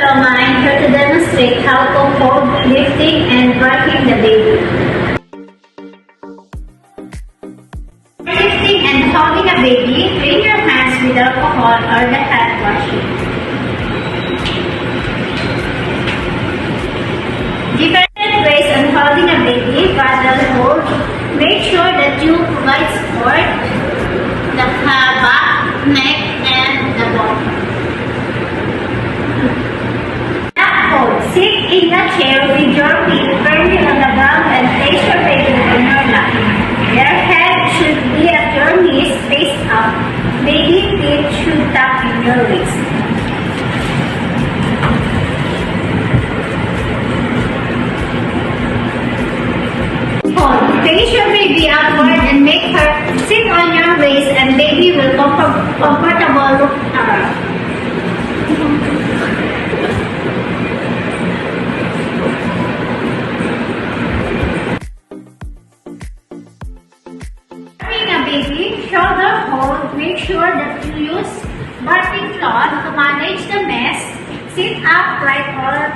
Roma and here to demonstrate how to hold, lifting, and burping the baby. Lifting and holding a baby, clean your hands with alcohol or the hand washing. Different ways on holding a baby, bottle hold. Make sure that you provide support, the back, neck, and the bottom. Hold. Sit in a chair with your feet firmly on the ground and place your baby on your lap. Your head should be at your knees, face up. Baby feet should tap in your waist. Hold. Face your baby outward and make her sit on your waist and baby will comfortable look around. Baby, shoulder hold, make sure that you use burping cloth to manage the mess. Sit upright or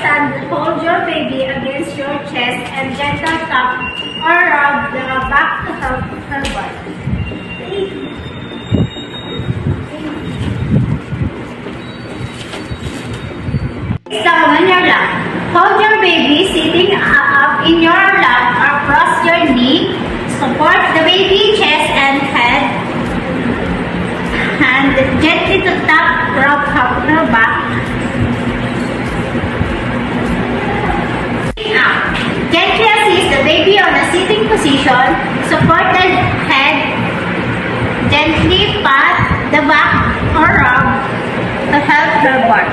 stand, hold your baby against your chest and gentle tap or rub the back to help her burp. Face down on your lap. Hold your baby sitting up in your lap or cross your knee. Support the baby chest and head, and gently to tap, rub her back. Out. Gently assist the baby on a sitting position. Support the head. Gently pat the back or rub to help her bark.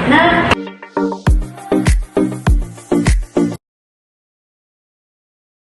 Now,